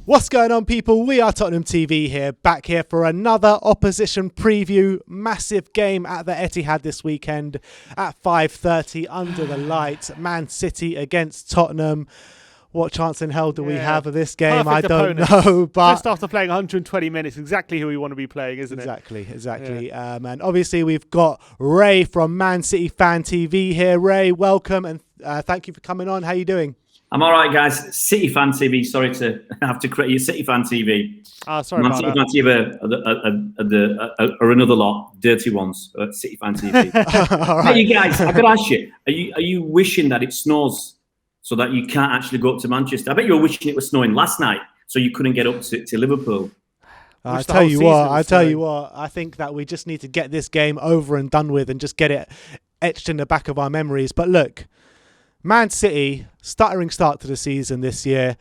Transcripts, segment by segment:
What's going on, people? We are Tottenham TV here, back here for another opposition preview. Massive game at the Etihad this weekend at 5:30 under the lights. Man City against Tottenham. What chance in hell do we have of this game? Perfect I don't opponents. know. But just after playing 120 minutes, exactly who we want to be playing, isn't it? Exactly. Yeah. And obviously we've got Ray from Man City Fan TV here. Ray, welcome and thank you for coming on. How you doing? I'm all right, guys. City Fan TV. Sorry to have to create you City Fan TV. Sorry about City that. Fan TV are another lot, dirty ones. City Fan TV. All right. Hey, you guys, I got to ask you: Are you wishing that it snows so that you can't actually go up to Manchester? I bet you were wishing it was snowing last night so you couldn't get up to Liverpool. I tell you what. I think that we just need to get this game over and done with and just get it etched in the back of our memories. But look. Man City, stuttering start to the season this year.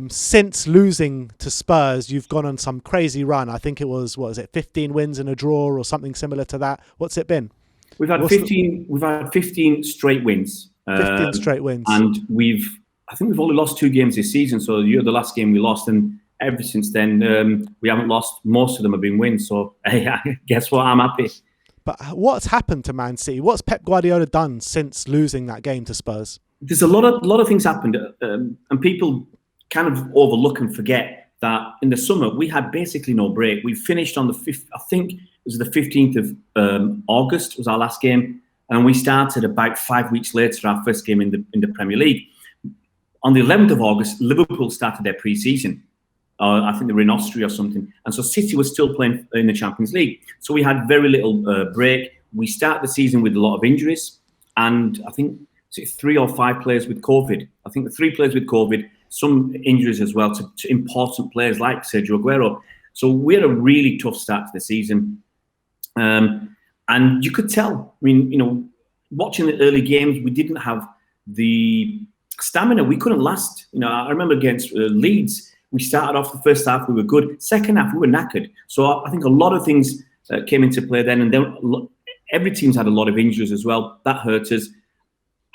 Since losing to Spurs, you've gone on some crazy run. I think it was, 15 wins and a draw or something similar to that. What's it been? We've had 15 straight wins. 15 straight wins. And I think we've only lost 2 games this season. So you're the last game we lost, and ever since then we haven't lost. Most of them have been wins. So hey, guess what? I'm happy. But what's happened to Man City? What's Pep Guardiola done since losing that game to Spurs? There's a lot of things happened, and people kind of overlook and forget that in the summer we had basically no break. We finished on the 5th, I think it was the 15th of August was our last game, and we started about 5 weeks later our first game in the Premier League. On the 11th of August, Liverpool started their pre-season. I think they were in Austria or something. And so City was still playing in the Champions League. So we had very little break. We started the season with a lot of injuries. And I think 3 or 5 players with COVID. I think the 3 players with COVID, some injuries as well to important players like Sergio Aguero. So we had a really tough start to the season. And you could tell, watching the early games, we didn't have the stamina. We couldn't last. I remember against Leeds, we started off the first half, we were good. Second half, we were knackered. So I think a lot of things came into play then. And then every team's had a lot of injuries as well. That hurt us.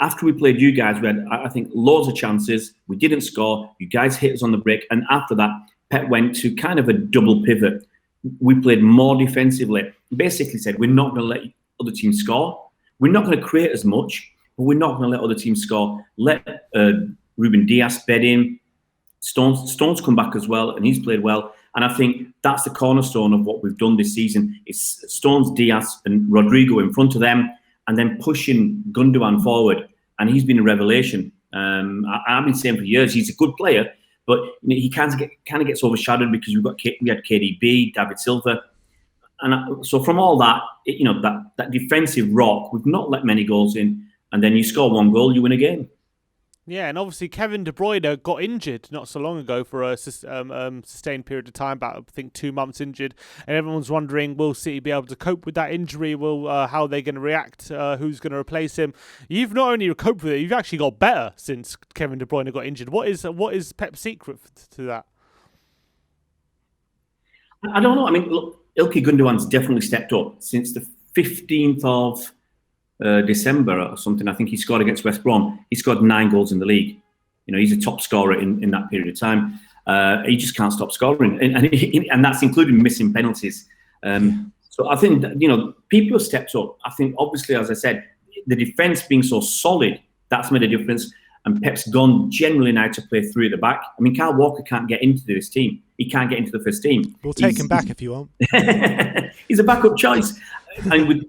After we played you guys, we had, I think, loads of chances. We didn't score. You guys hit us on the break. And after that, Pep went to kind of a double pivot. We played more defensively. Basically said, we're not going to let other teams score. We're not going to create as much, but we're not going to let other teams score. Let Ruben Dias bed in. Stone's come back as well, and he's played well. And I think that's the cornerstone of what we've done this season. It's Stones, Dias, and Rodrigo in front of them, and then pushing Gundogan forward. And he's been a revelation. I've been saying for years he's a good player, but he kind of gets overshadowed because we had KDB, David Silva, and so from all that, that defensive rock, we've not let many goals in, and then you score 1 goal, you win a game. Yeah, and obviously Kevin De Bruyne got injured not so long ago for a sustained period of time, about I think 2 months injured, and everyone's wondering, will City be able to cope with that injury? How are they going to react? Who's going to replace him? You've not only coped with it, you've actually got better since Kevin De Bruyne got injured. What is Pep's secret to that? I don't know. Look, Ilkay Gundogan's definitely stepped up since the 15th of December or something. I think he scored against West Brom. He scored 9 goals in the league. He's a top scorer in that period of time. He just can't stop scoring, and that's including missing penalties. So I think that, people have stepped up. I think obviously, as I said, the defence being so solid, that's made a difference. And Pep's gone generally now to play 3 at the back. Kyle Walker can't get into this team. He can't get into the first team. We'll take him back if you want. He's a backup choice, and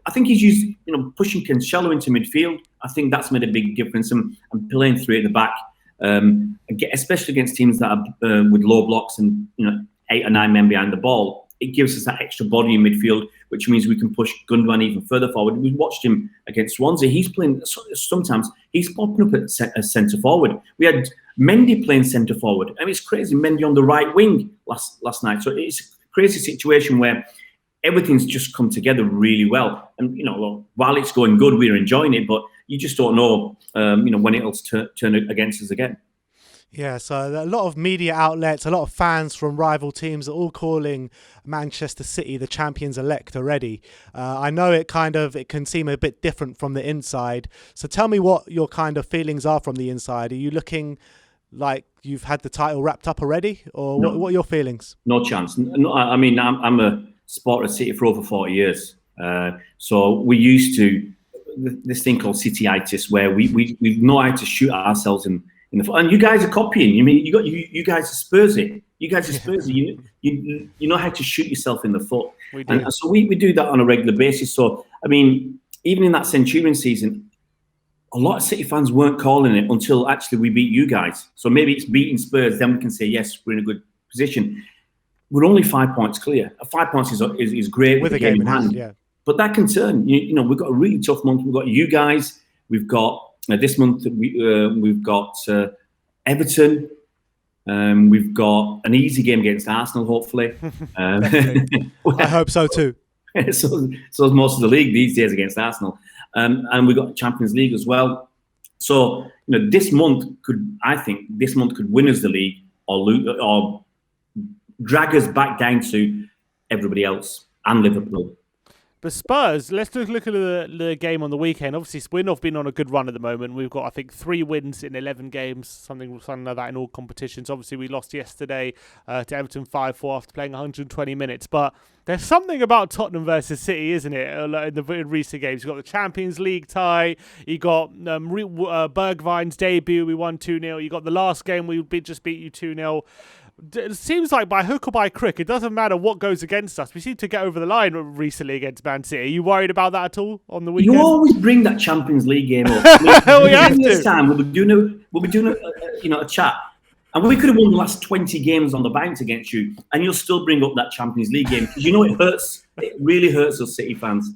I think he's used, pushing Cancelo into midfield. I think that's made a big difference. And playing 3 at the back, especially against teams that are with low blocks and 8 or 9 men behind the ball, it gives us that extra body in midfield, which means we can push Gundogan even further forward. We watched him against Swansea. He's playing, sometimes he's popping up at centre forward. We had Mendy playing centre forward. It's crazy. Mendy on the right wing last night. So it's a crazy situation where everything's just come together really well. And, while it's going good, we're enjoying it, but you just don't know, when it'll turn against us again. Yeah, so a lot of media outlets, a lot of fans from rival teams are all calling Manchester City the champions-elect already. I know it can seem a bit different from the inside. So tell me what your kind of feelings are from the inside. Are you looking like you've had the title wrapped up already, or No. what are your feelings? No chance. No, I mean, I'm a supporter of City for over 40 years. So we used to this thing called Cityitis, where we know how to shoot ourselves in the foot. And you guys are copying. You mean you guys are Spursy. You guys are Spursy. You know how to shoot yourself in the foot. We do. And so we do that on a regular basis. So I mean, even in that Centurion season, a lot of City fans weren't calling it until actually we beat you guys. So maybe it's beating Spurs, then we can say, yes, we're in a good position. We're only 5 points clear. 5 points is great with a game in hand. Yeah. But that can turn. You know, we've got a really tough month. We've got you guys. We've got this month, we've got Everton. We've got an easy game against Arsenal, hopefully. I hope so too. so most of the league these days against Arsenal. And we've got Champions League as well. So, you know, this month could win us the league or drag us back down to everybody else and Liverpool. But Spurs, let's look at the game on the weekend. Obviously, we're not been on a good run at the moment. We've got, I think, 3 wins in 11 games, something like that in all competitions. Obviously, we lost yesterday to Everton 5-4 after playing 120 minutes. But there's something about Tottenham versus City, isn't it, in recent games? You've got the Champions League tie. You got Bergwijn's debut. We won 2-0. You got the last game. We just beat you 2-0. It seems like by hook or by crook, it doesn't matter what goes against us. We seem to get over the line recently against Man City. Are you worried about that at all on the weekend? You always bring that Champions League game up. We have to. This time we'll be doing a chat, and we could have won the last 20 games on the bounce against you, and you'll still bring up that Champions League game because you know it hurts. It really hurts us City fans.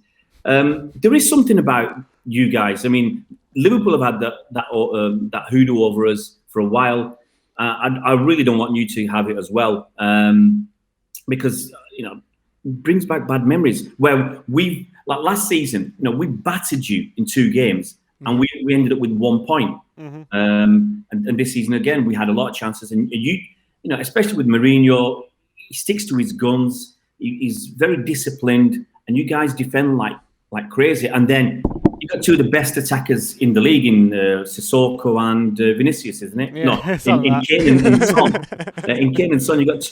There is something about you guys. I mean, Liverpool have had that hoodoo over us for a while. I really don't want you to have it as well, because you know it brings back bad memories. Where we like last season, you know, we battered you in 2 games, and we ended up with 1 point. And this season again, we had a lot of chances, and you know, especially with Mourinho, he sticks to his guns. He's very disciplined, and you guys defend like crazy. And then you got 2 of the best attackers in the league in Sissoko and Vinicius, isn't it? Yeah, no, in Kane and Son. In Kane and Son, you got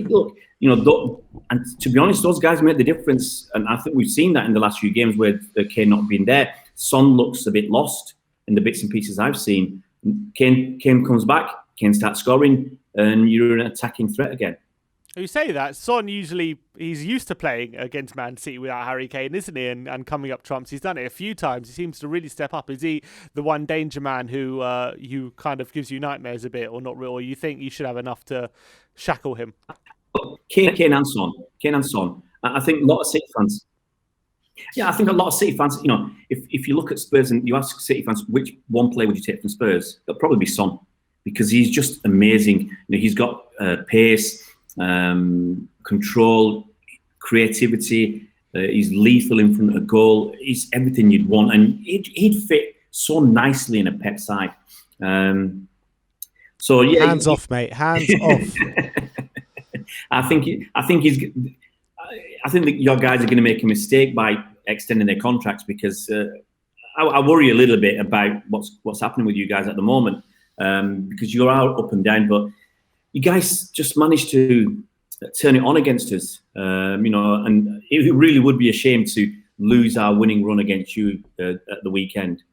look, you know, and to be honest, those guys made the difference. And I think we've seen that in the last few games where Kane not been there. Son looks a bit lost in the bits and pieces I've seen. Kane comes back, Kane starts scoring, and you're an attacking threat again. You say that Son he's used to playing against Man City without Harry Kane, isn't he? And coming up trumps. He's done it a few times. He seems to really step up. Is he the one danger man who you kind of gives you nightmares a bit, or not really? Or you think you should have enough to shackle him? Kane and Son. I think a lot of City fans. Yeah, I think a lot of City fans. You know, if you look at Spurs and you ask City fans which one player would you take from Spurs, it'll probably be Son, because he's just amazing. You know, he's got pace. Control, creativity. He's lethal in front of goal. He's everything you'd want, and he'd fit so nicely in a Pep side. So yeah, hands off, mate. Hands off. I think that your guys are going to make a mistake by extending their contracts, because I worry a little bit about what's happening with you guys at the moment, because you're out up and down, but you guys just managed to turn it on against us, you know, and it really would be a shame to lose our winning run against you at the weekend.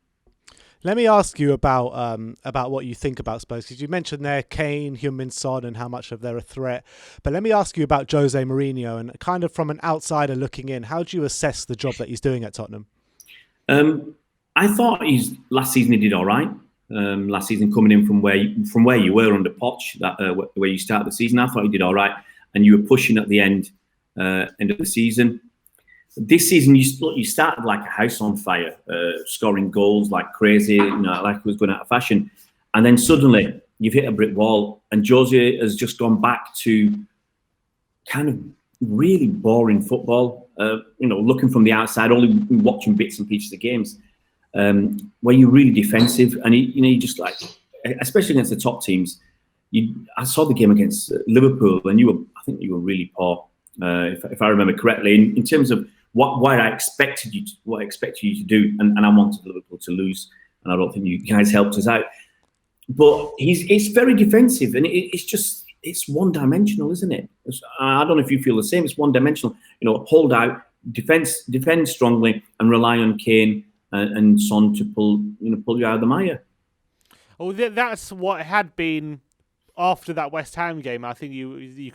Let me ask you about what you think about Spurs, because you mentioned there Kane, Heung-min Son, and how much of they're a threat. But let me ask you about Jose Mourinho, and kind of from an outsider looking in, how do you assess the job that he's doing at Tottenham? I thought last season he did all right. Last season, coming in from where you were under Poch, where you started the season, I thought he did all right, and you were pushing at the end of the season. This season, you started like a house on fire, scoring goals like crazy, you know, like it was going out of fashion, and then suddenly you've hit a brick wall, and Jose has just gone back to kind of really boring football. You know, looking from the outside, only watching bits and pieces of games. Where you're really defensive, and you just like, especially against the top teams. I saw the game against Liverpool, and I think you were really poor, if I remember correctly, in terms of what I expected you to do, and I wanted Liverpool to lose, and I don't think you guys helped us out. but it's very defensive, and it's one dimensional, isn't it? I don't know if you feel the same. It's one dimensional. Hold out, defend strongly, and rely on Kane and Son to pull you out of the mire. Well, that's what had been after that West Ham game. I think you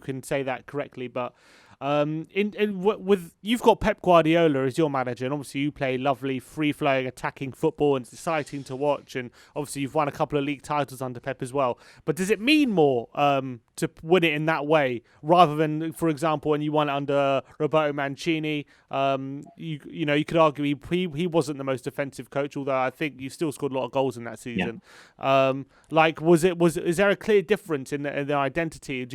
can say that correctly, but. You've got Pep Guardiola as your manager, and obviously you play lovely, free-flowing, attacking football, and it's exciting to watch. And obviously you've won a couple of league titles under Pep as well. But does it mean more to win it in that way, rather than, for example, when you won it under Roberto Mancini? You could argue he wasn't the most offensive coach, although I think you still scored a lot of goals in that season. Yeah. Is there a clear difference in the identity?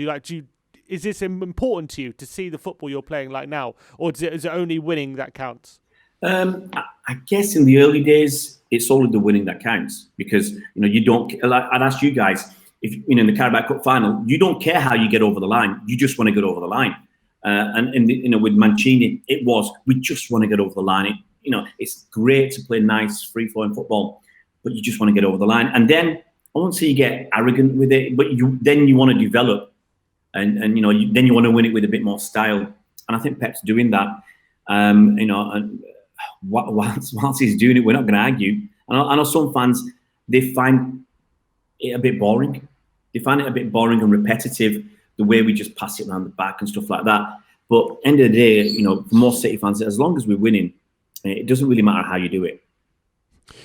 Is this important to you to see the football you're playing like now, or is it only winning that counts? I guess in the early days, it's only the winning that counts, because you don't. I'd ask you guys, if in the Carabao Cup final, you don't care how you get over the line, you just want to get over the line. And with Mancini, it was we just want to get over the line. It's great to play nice, free-flowing football, but you just want to get over the line. And then I won't say you get arrogant with it, but then you want to develop. And then you want to win it with a bit more style, and I think Pep's doing that. And whilst he's doing it, we're not going to argue. I know some fans, they find it a bit boring. They find it a bit boring and repetitive, the way we just pass it around the back and stuff like that. But end of the day, for most City fans, as long as we're winning, it doesn't really matter how you do it.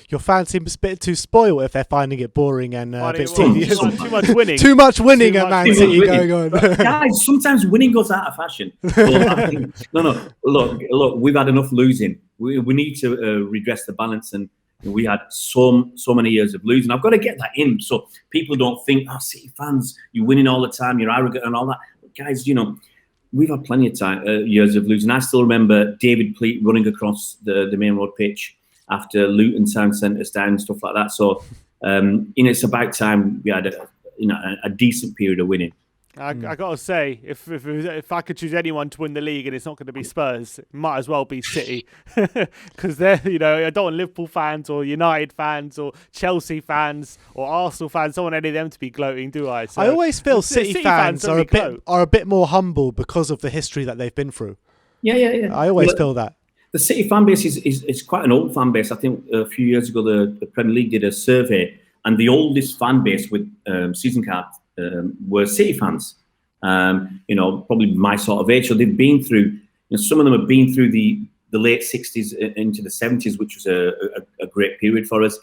Your fans seem a bit too spoiled if they're finding it boring and a bit tedious. Too much winning. Too much winning at Man City going on. Guys, sometimes winning goes out of fashion. No. Look, we've had enough losing. We need to redress the balance, and we had so many years of losing. I've got to get that in, so people don't think, City fans, you're winning all the time, you're arrogant and all that. But guys, we've had plenty of years of losing. I still remember David Pleat running across the main road pitch after Luton Town sent us down and stuff like that. So, it's about time we had a decent period of winning. I got to say, if I could choose anyone to win the league and it's not going to be Spurs, it might as well be City. Because they're, I don't want Liverpool fans or United fans or Chelsea fans or Arsenal fans. I don't want any of them to be gloating, do I? So I always feel City fans are a bit more humble because of the history that they've been through. Yeah. I always feel that. The City fan base is quite an old fan base. I think a few years ago the Premier League did a survey, and the oldest fan base with season cards were City fans. Probably my sort of age. So they've been through. Some of them have been through the late '60s into the '70s, which was a great period for us.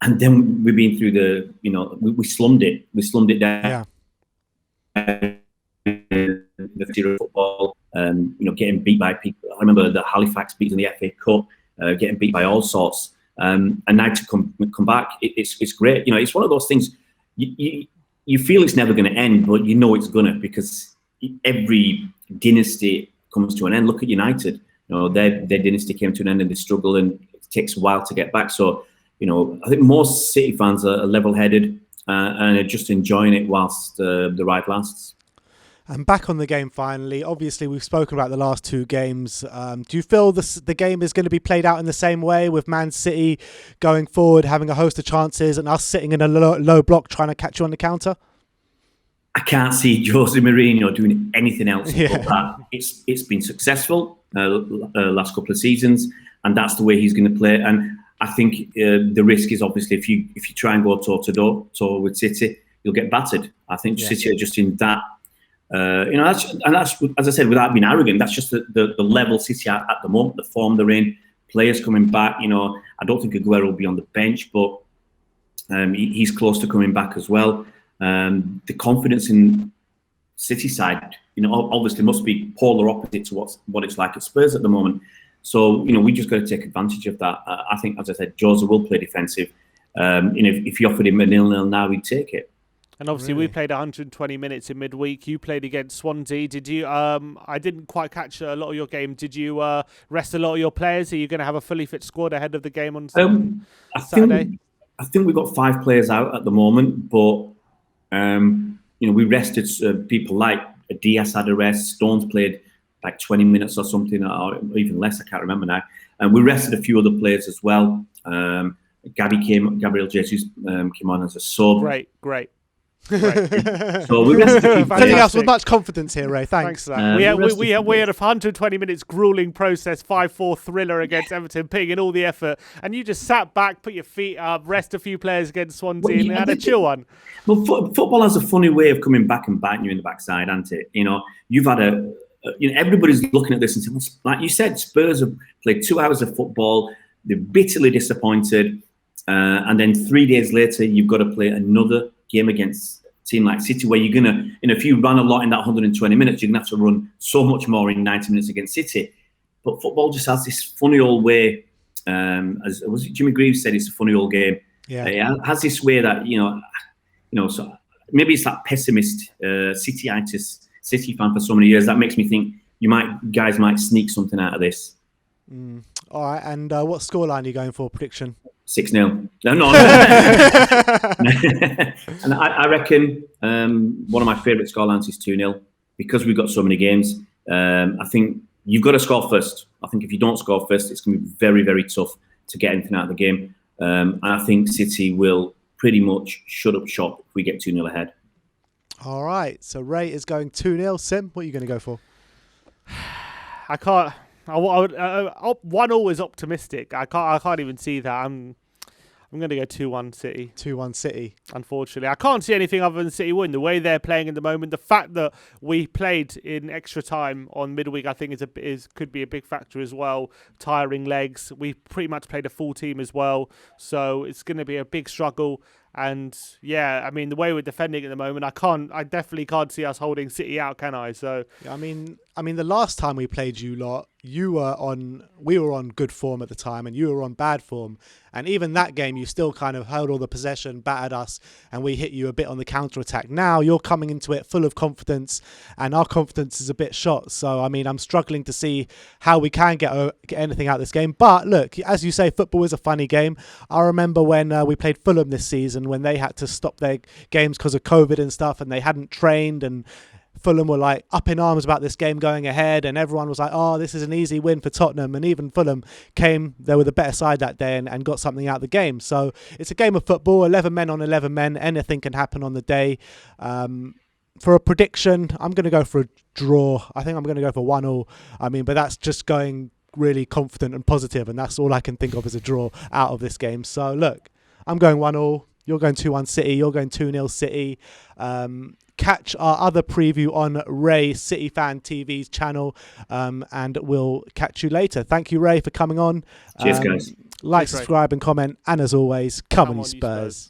And then we've been through we slummed it. We slummed it down. Yeah. The material football, getting beat by people. I remember the Halifax beats in the FA Cup, getting beat by all sorts. And now to come back, it's great. It's one of those things. You feel it's never going to end, but it's gonna, because every dynasty comes to an end. Look at United. Their dynasty came to an end and they struggle, and it takes a while to get back. So I think most City fans are level-headed and are just enjoying it whilst the ride lasts. And back on the game finally, obviously we've spoken about the last two games. Do you feel the game is going to be played out in the same way, with Man City going forward, having a host of chances, and us sitting in a low block trying to catch you on the counter? I can't see Jose Mourinho doing anything else but that. It's been successful last couple of seasons, and that's the way he's going to play. And I think the risk is obviously if you try and go toe with City, you'll get battered. I think City are just in that. That's as I said, without being arrogant, that's just the level City are at the moment, the form they're in, players coming back. I don't think Aguero will be on the bench, but he's close to coming back as well. The confidence in City side, obviously must be polar opposite to what it's like at Spurs at the moment. So, we just got to take advantage of that. I think, as I said, Jose will play defensive. If you offered him a 0-0 now, he'd take it. And obviously we played 120 minutes in midweek. You played against Swansea. Did you? I didn't quite catch a lot of your game. Did you rest a lot of your players? Are you going to have a fully fit squad ahead of the game on Saturday? I think we've got 5 players out at the moment, but we rested people like Diaz had a rest. Stones played like 20 minutes or something, or even less. I can't remember now. And we rested a few other players as well. Gabriel Jesus came on as a sub. Great. So we rested filling us with much confidence here, Ray. Thanks. For that. We had a 120 minutes grueling process, 5-4 thriller against Everton, putting in all the effort, and you just sat back, put your feet up, rest a few players against Swansea, and had a chill one. Well, football has a funny way of coming back and biting you in the backside, hasn't it? You've had everybody's looking at this and saying, like you said, Spurs have played 2 hours of football. They're bitterly disappointed, and then 3 days later, you've got to play another game against a team like City, where you're gonna, if you run a lot in that 120 minutes, you're gonna have to run so much more in 90 minutes against City. But football just has this funny old way. As was it Jimmy Greaves said, it's a funny old game. Yeah, it has this way that so maybe it's that pessimist City-itis City fan for so many years that makes me think guys might sneak something out of this. All right, and what scoreline are you going for? Prediction? 6-0. No. And I reckon one of my favourite scorelines is 2-0 because we've got so many games. I think you've got to score first. I think if you don't score first, it's going to be very, very tough to get anything out of the game. And I think City will pretty much shut up shop if we get 2-0 ahead. All right, so Ray is going 2-0. Sim, what are you going to go for? I can't. 1-0 is optimistic. I can't even see that. I'm going to go 2-1 City. 2-1 City. Unfortunately, I can't see anything other than City win. The way they're playing at the moment, the fact that we played in extra time on midweek, I think could be a big factor as well. Tiring legs. We pretty much played a full team as well, so it's going to be a big struggle. And yeah, I mean, the way we're defending at the moment, I definitely can't see us holding City out, can I? So I mean, the last time we played you lot, we were on good form at the time, and you were on bad form. And even that game, you still kind of held all the possession, battered us, and we hit you a bit on the counter attack. Now you're coming into it full of confidence, and our confidence is a bit shot. So I mean, I'm struggling to see how we can get anything out of this game. But look, as you say, football is a funny game. I remember when we played Fulham this season, when they had to stop their games because of COVID and stuff, and they hadn't trained, and Fulham were like up in arms about this game going ahead, and everyone was like, oh, this is an easy win for Tottenham. And even Fulham they were the better side that day and got something out of the game. So it's a game of football, 11 men on 11 men, anything can happen on the day. For a prediction, I'm going to go for a draw. I think I'm going to go for 1-1. I mean, but that's just going really confident and positive, and that's all I can think of as a draw out of this game. So look, I'm going 1-1. You're going 2-1 City. You're going 2-0 City. Catch our other preview on Ray City Fan TV's channel, and we'll catch you later. Thank you, Ray, for coming on. Cheers, guys. Like, Cheers, subscribe, and comment. And as always, come on, you Spurs.